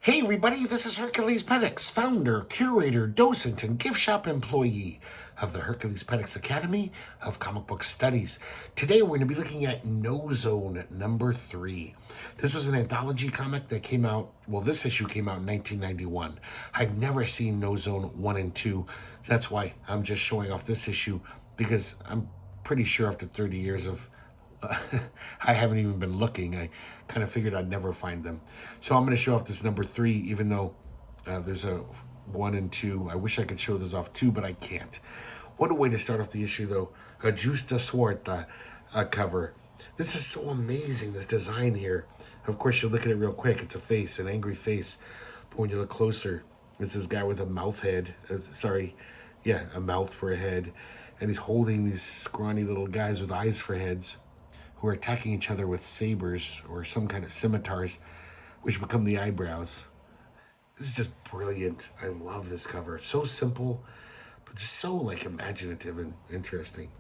Hey everybody, this is herculespetix, founder, curator, docent, and gift shop employee of the herculespetix Academy of Comic Book Studies. Today we're going to be looking at Nozone number 3. This was an anthology comic that came out, well, this issue came out in 1991. I've never seen Nozone 1 and 2. That's why I'm just showing off this issue, because I'm pretty sure after 30 years of I haven't even been looking. I kind of figured I'd never find them. So I'm going to show off this number 3, even though there's a 1 and 2. I wish I could show those off too, but I can't. What a way to start off the issue, though. A Justa Swarte cover. This is so amazing, this design here. Of course, you look at it real quick. It's a face, an angry face. But when you look closer, it's this guy with a mouth head. A mouth for a head. And he's holding these scrawny little guys with eyes for heads, who are attacking each other with sabers or some kind of scimitars, which become the eyebrows. This is just brilliant. I love this cover. It's so simple, but just so imaginative and interesting.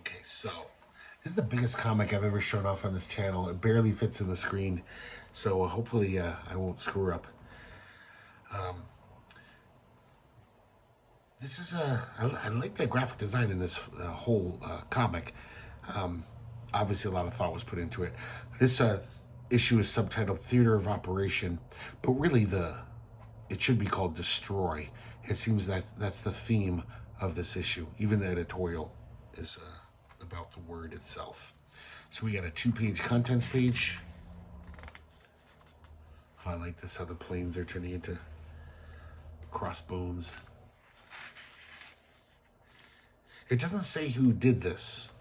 Okay, so this is the biggest comic I've ever shown off on this channel. It barely fits in the screen, so hopefully I won't screw up. This is I like the graphic design in this whole comic. Obviously, a lot of thought was put into it. This issue is subtitled Theater of Operation, but really it should be called Destroy. It seems that's the theme of this issue. Even the editorial is about the word itself. So we got a 2-page contents page. Oh, I like this, how the planes are turning into crossbones. It doesn't say who did this,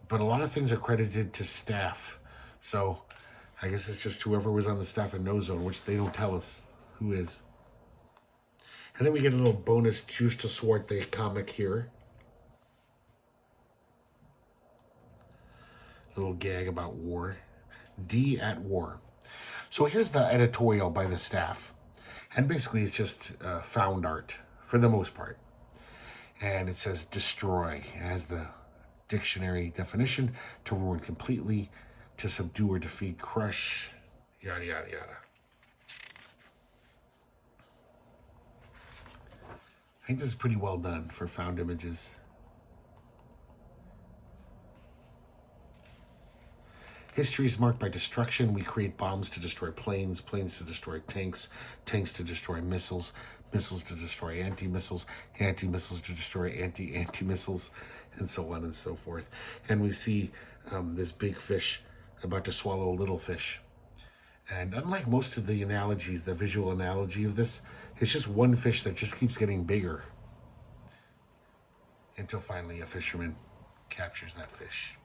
but a lot of things are credited to staff. So I guess it's just whoever was on the staff at Nozone, which they don't tell us who is. And then we get a little bonus Justa Swarte comic here. A little gag about war. D at war. So here's the editorial by the staff. And basically it's just found art for the most part. And it says destroy. It has the dictionary definition: to ruin completely, to subdue or defeat, crush, yada, yada, yada. I think this is pretty well done for found images. History is marked by destruction. We create bombs to destroy planes, planes to destroy tanks, tanks to destroy missiles, missiles to destroy anti-missiles, anti-missiles to destroy anti-anti-missiles, and so on and so forth. And we see this big fish about to swallow a little fish. And unlike most of the analogies, the visual analogy of this, it's just one fish that just keeps getting bigger until finally a fisherman captures that fish.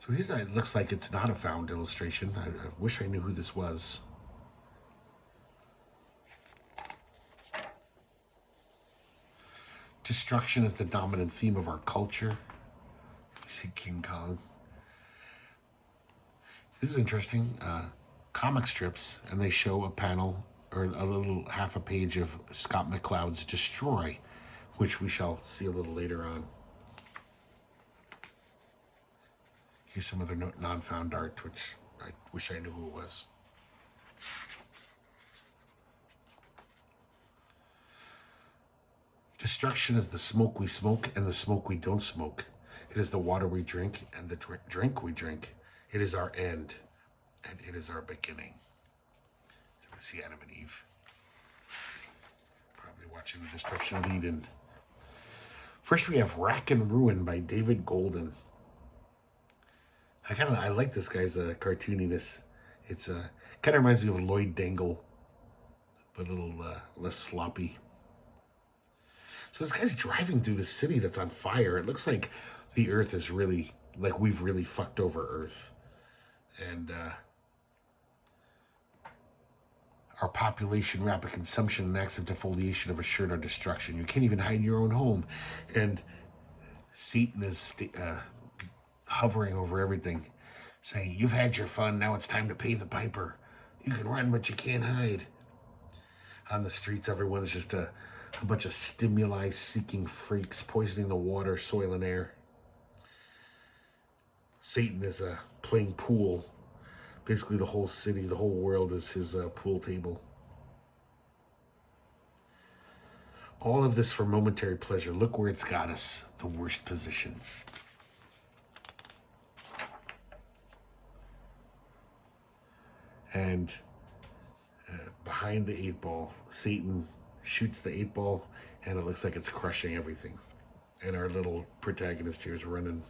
So here's it looks like it's not a found illustration. I wish I knew who this was. Destruction is the dominant theme of our culture. I see King Kong. This is interesting. Comic strips, and they show a panel or a little half a page of Scott McCloud's Destroy, which we shall see a little later on. Here's some other non-found art, which I wish I knew who it was. Destruction is the smoke we smoke and the smoke we don't smoke. It is the water we drink and the drink we drink. It is our end and it is our beginning. We see Adam and Eve probably watching the destruction of Eden. First we have Rack and Ruin by David Golden. I like this guy's cartooniness. It's kind of reminds me of Lloyd Dangle, but a little less sloppy. So this guy's driving through the city that's on fire. It looks like the Earth is really, we've really fucked over Earth. And our population, rapid consumption, and acts of defoliation have assured our destruction. You can't even hide in your own home. And Satan is hovering over everything, saying, you've had your fun, now it's time to pay the piper. You can run, but you can't hide. On the streets, everyone's just a bunch of stimuli-seeking freaks poisoning the water, soil, and air. Satan is playing pool Basically, the whole city, the whole world is his pool table. All of this for momentary pleasure. Look where it's got us. The worst position. And behind the 8-ball, Satan shoots the 8-ball, and it looks like it's crushing everything. And our little protagonist here is running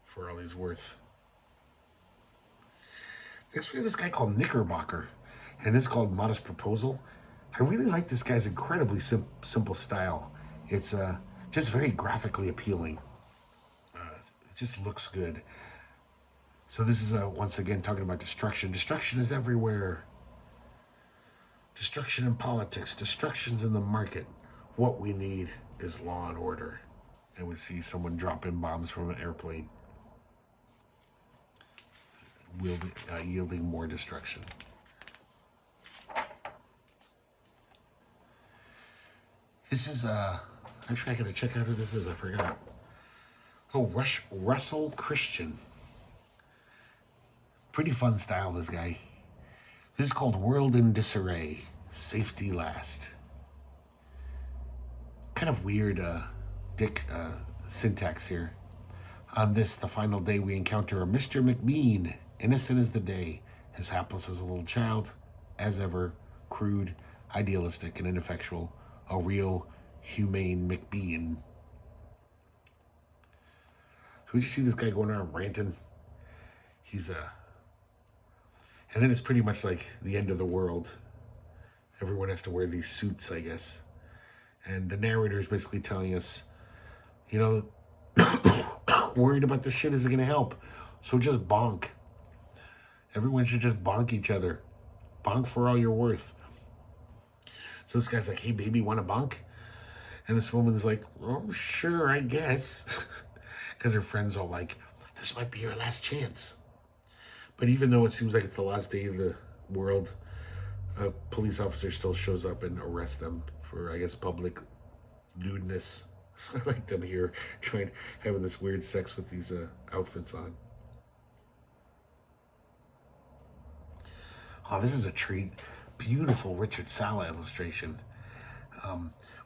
for all he's worth. Next, we have this guy called Knickerbocker, and this is called Modest Proposal. I really like this guy's incredibly simple style. It's just very graphically appealing. It just looks good. So this is once again talking about destruction. Destruction is everywhere. Destruction in politics. Destruction's in the market. What we need is law and order. And we see someone dropping bombs from an airplane, yielding more destruction. This is actually I gotta check out who this is. I forgot. Oh, Russell Christian. Pretty fun style, this guy. This is called World in Disarray. Safety Last. Kind of weird syntax here. On this, the final day, we encounter a Mr. McBean, innocent as the day, as hapless as a little child, as ever, crude, idealistic, and ineffectual, a real, humane McBean. So we just see this guy going around ranting. He's and then it's pretty much like the end of the world. Everyone has to wear these suits, I guess. And the narrator is basically telling us, you know, worried about this shit isn't going to help. So just bonk. Everyone should just bonk each other. Bonk for all you're worth. So this guy's like, hey, baby, want a bonk? And this woman's like, oh, sure, I guess. Because her friends all like, this might be your last chance. But even though it seems like it's the last day of the world, a police officer still shows up and arrests them for, I guess, public lewdness. I like them here having this weird sex with these outfits on. Oh, this is a treat. Beautiful Richard Sala illustration.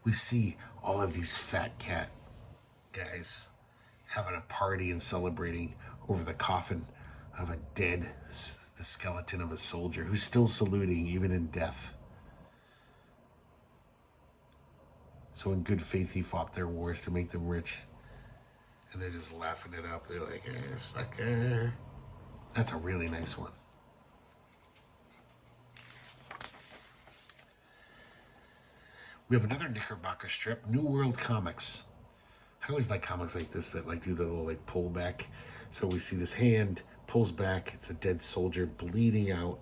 We see all of these fat cat guys having a party and celebrating over the coffin of the skeleton of a soldier who's still saluting even in death. So in good faith, he fought their wars to make them rich. And they're just laughing it up. They're like, sucker. That's a really nice one. We have another Knickerbocker strip, New World Comics. I always like comics like this that like do the little like pull back. So we see this hand pulls back. It's a dead soldier bleeding out.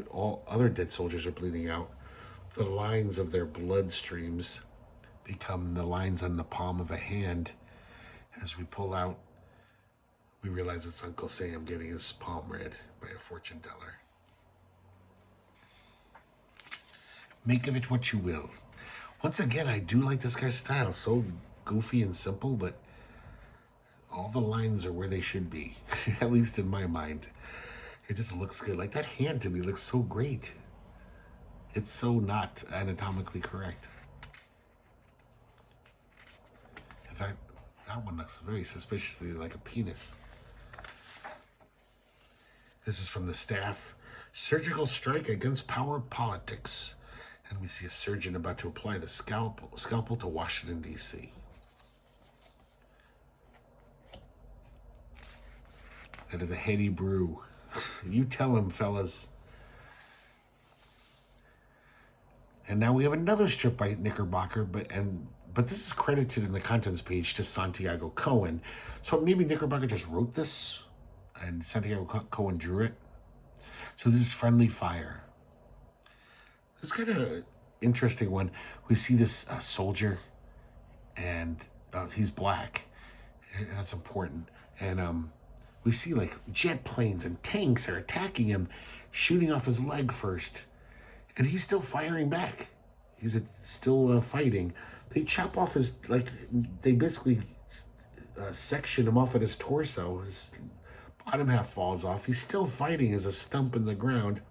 All other dead soldiers are bleeding out. The lines of their blood streams become the lines on the palm of a hand. As we pull out, we realize it's Uncle Sam getting his palm read by a fortune teller. Make of it what you will. Once again, I do like this guy's style. So goofy and simple, but all the lines are where they should be, at least in my mind. It just looks good. Like that hand to me looks so great. It's so not anatomically correct. In fact, that one looks very suspiciously like a penis. This is from the staff. Surgical strike against power politics. And we see a surgeon about to apply the scalpel to Washington, D.C. That is a heady brew. You tell him, fellas. And now we have another strip by Knickerbocker, but this is credited in the contents page to Santiago Cohen. So maybe Knickerbocker just wrote this and Santiago Cohen drew it. So this is Friendly Fire. This is kind of an interesting one. We see this soldier, and he's black. And that's important. And we see like jet planes and tanks are attacking him, shooting off his leg first. And he's still firing back. He's still fighting. They chop off they basically section him off at his torso, his Bottom half falls off. He's still fighting as a stump in the ground.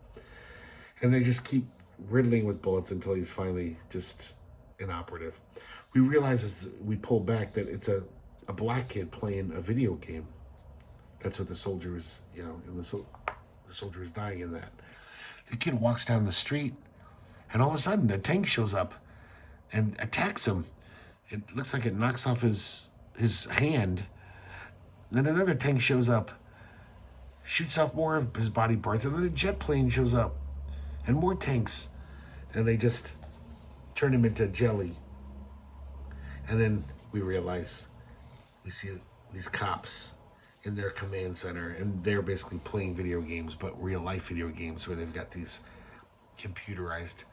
And they just keep riddling with bullets until he's finally just inoperative. We realize as we pull back that it's a black kid playing a video game. That's what the soldier is, and the soldier is dying in that. The kid walks down the street, and all of a sudden a tank shows up and attacks him. It looks like it knocks off his hand. Then another tank shows up, shoots off more of his body parts, and then a jet plane shows up, and more tanks, and they just turn him into jelly. And then we realize, we see these cops in their command center, and they're basically playing video games, but real life video games where they've got these computerized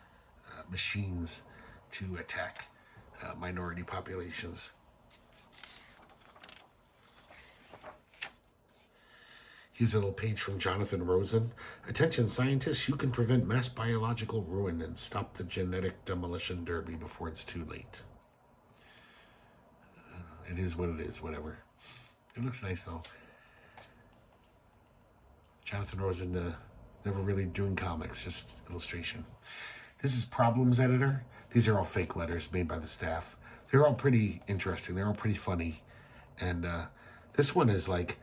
machines to attack minority populations. Here's a little page from Jonathan Rosen. Attention scientists, you can prevent mass biological ruin and stop the genetic demolition derby before it's too late. It is what it is, whatever. It looks nice though. Jonathan Rosen, never really doing comics, just illustration. This is Problems Editor. These are all fake letters made by the staff. They're all pretty interesting. They're all pretty funny. And this one is like,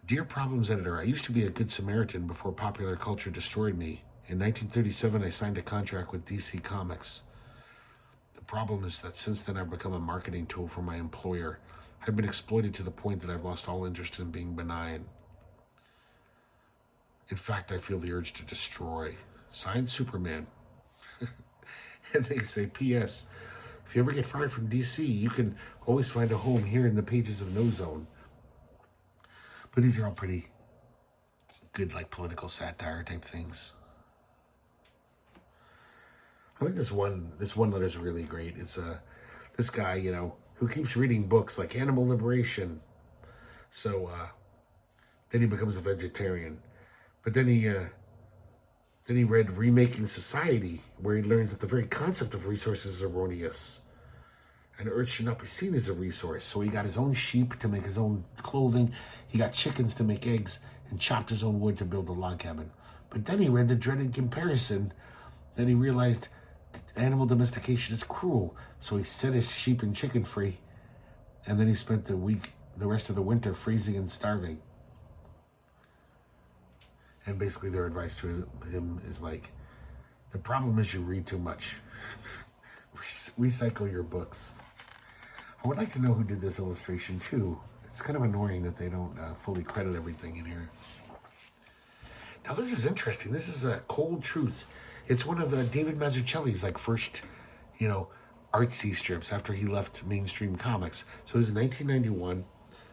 Dear Problems Editor, I used to be a good Samaritan before popular culture destroyed me. In 1937, I signed a contract with DC Comics. The problem is that since then, I've become a marketing tool for my employer. I've been exploited to the point that I've lost all interest in being benign. In fact, I feel the urge to destroy. Signed, Superman. And they say, P.S. If you ever get fired from DC, you can always find a home here in the pages of Nozone. But these are all pretty good, like political satire type things. I think this one letter is really great. It's this guy, who keeps reading books like Animal Liberation. So then he becomes a vegetarian. But then he read Remaking Society, where he learns that the very concept of resources is erroneous. And Earth should not be seen as a resource. So he got his own sheep to make his own clothing. He got chickens to make eggs and chopped his own wood to build a log cabin. But then he read the dreaded comparison. Then he realized animal domestication is cruel. So he set his sheep and chicken free. And then he spent the rest of the winter freezing and starving. And basically their advice to him is like, the problem is you read too much. Recycle your books. I would like to know who did this illustration too. It's kind of annoying that they don't fully credit everything in here. Now this is interesting. This is a Cold Truth. It's one of David Mazzucchelli's first, artsy strips after he left mainstream comics. So this is 1991.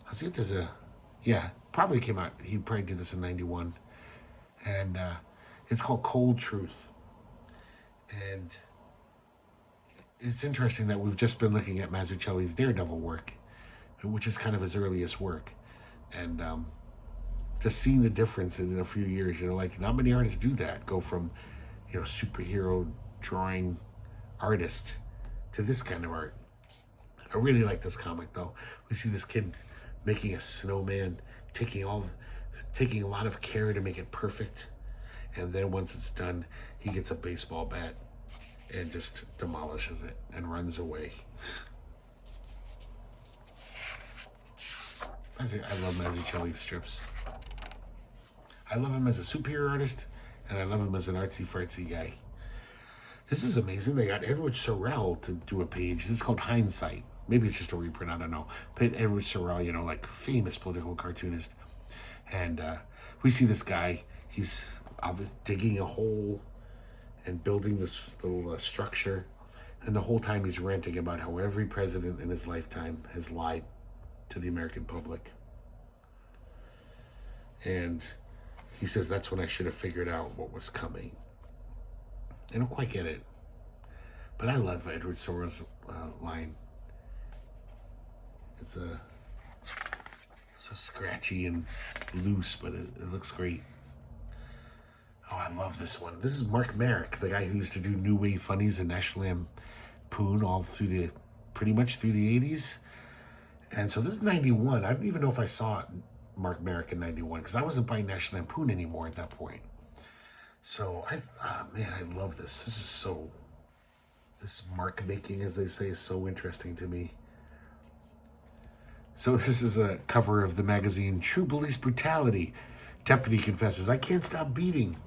I'll see if there's probably came out. He probably did this in 91. And it's called Cold Truth. And it's interesting that we've just been looking at Mazzucchelli's Daredevil work, which is kind of his earliest work. And just seeing the difference in a few years, not many artists do that. Go from, superhero drawing artist to this kind of art. I really like this comic though. We see this kid making a snowman, taking a lot of care to make it perfect. And then once it's done, he gets a baseball bat and just demolishes it and runs away. I love Mazzucchelli's strips. I love him as a superhero artist, and I love him as an artsy-fartsy guy. This is amazing. They got Edward Sorel to do a page. This is called Hindsight. Maybe it's just a reprint, I don't know. But Edward Sorel, famous political cartoonist. And we see this guy. He's digging a hole and building this little structure. And the whole time he's ranting about how every president in his lifetime has lied to the American public. And he says, that's when I should have figured out what was coming. I don't quite get it. But I love Edward Sorel's line. It's so scratchy and loose, but it looks great. Oh, I love this one. This is Marek, the guy who used to do New Wave Funnies and National Lampoon pretty much through the 80s. And so this is 91. I don't even know if I saw it Marek in 91 because I wasn't buying National Lampoon anymore at that point. So man, I love this. This mark making, as they say, is so interesting to me. So this is a cover of the magazine True Police Brutality. Deputy confesses, I can't stop beating.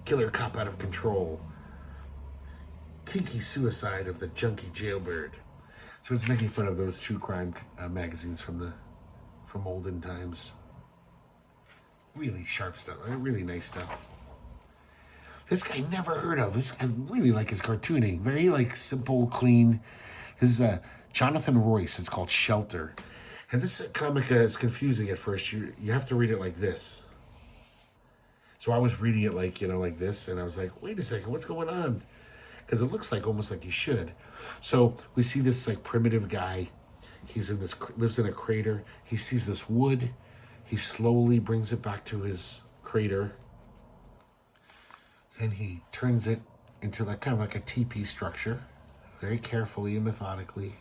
Killer cop out of control. Kinky suicide of the junkie jailbird. So it's making fun of those true crime magazines from olden times. Really sharp stuff. Really nice stuff. This guy never heard of. This I really like his cartooning. Very like simple, clean. This is Jonathan Royce. It's called Shelter. And this comic is confusing at first. You have to read it like this. So I was reading it like, like this, and I was like, wait a second, what's going on? Because it looks like almost like you should. So we see this like primitive guy. Lives in a crater. He sees this wood. He slowly brings it back to his crater. Then he turns it into like kind of like a teepee structure, very carefully and methodically.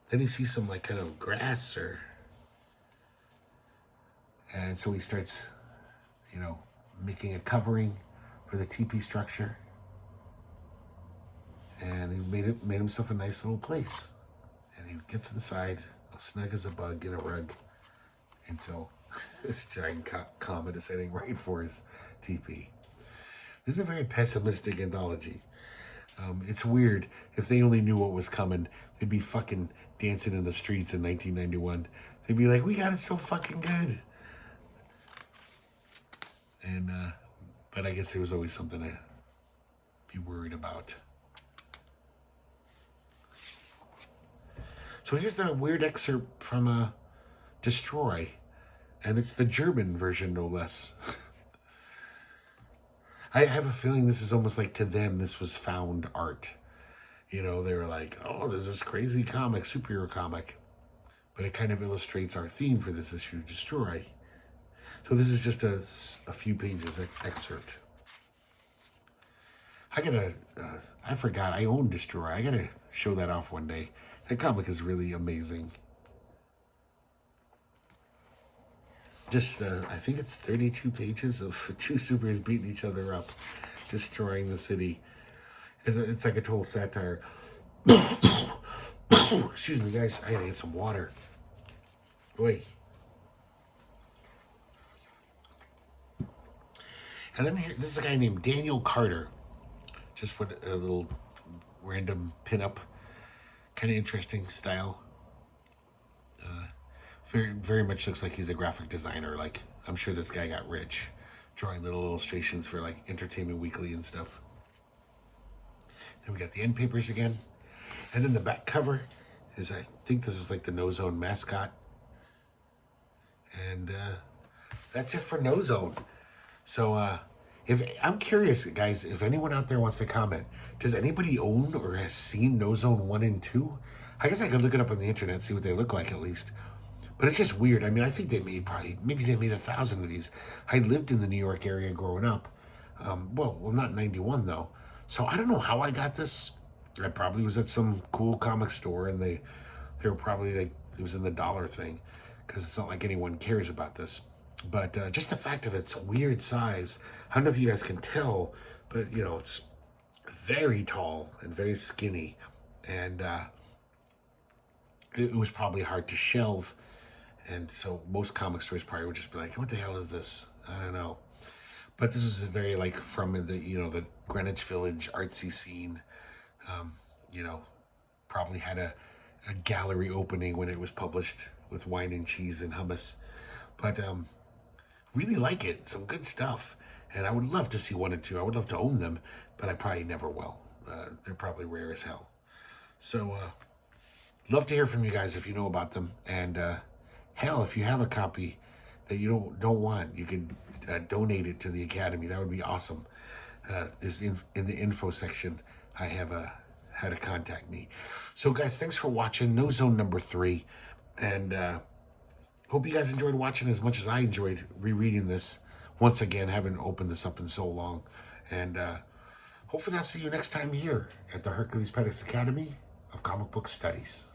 Then he sees some like kind of grass and so he starts, making a covering for the teepee structure. And he made himself a nice little place. And he gets inside, snug as a bug in a rug, until this giant comet is heading right for his teepee. This is a very pessimistic anthology. It's weird. If they only knew what was coming, they'd be fucking dancing in the streets in 1991. They'd be like, we got it so fucking good. And, but I guess there was always something to be worried about. So here's the weird excerpt from Destroy. And it's the German version, no less. I have a feeling this is almost like, to them, this was found art. They were like, oh, there's this crazy comic, superhero comic. But it kind of illustrates our theme for this issue, Destroy. So this is just a few pages excerpt. I forgot, I own Destroy. I gotta show that off one day. That comic is really amazing. Just, I think it's 32 pages of two superheroes beating each other up, destroying the city. It's like a total satire. Excuse me, guys. I gotta get some water. Oi. And then this is a guy named Daniel Carter. Just put a little random pinup. Kind of interesting style. Very, very much looks like he's a graphic designer. Like, I'm sure this guy got rich drawing little illustrations for like Entertainment Weekly and stuff. Then we got the end papers again. And then the back cover is, I think this is like the Nozone mascot. And that's it for Nozone. So I'm curious, guys, if anyone out there wants to comment, does anybody own or has seen Nozone 1 and 2? I guess I could look it up on the internet, see what they look like at least. But it's just weird. I mean, I think they made maybe they made 1,000 of these. I lived in the New York area growing up. Well, not 91 though. So I don't know how I got this. I probably was at some cool comic store and they were probably like, it was in the dollar thing, because it's not like anyone cares about this. But just the fact of its weird size, I don't know if you guys can tell, but it's very tall and very skinny. And it was probably hard to shelve. And so most comic stores probably would just be like, what the hell is this? I don't know. But this was a very like from the, the Greenwich Village artsy scene. Probably had a gallery opening when it was published with wine and cheese and hummus. But really like it. Some good stuff. And I would love to see 1 and 2. I would love to own them, but I probably never will. They're probably rare as hell. So love to hear from you guys if you know about them. And hell, if you have a copy that you don't want, you could donate it to the Academy. That would be awesome. There's in the info section, I have how to contact me. So guys, thanks for watching Nozone number 3. And hope you guys enjoyed watching as much as I enjoyed rereading this. Once again, haven't opened this up in so long. And hopefully I'll see you next time here at the Herculespetix Academy of Comic Book Studies.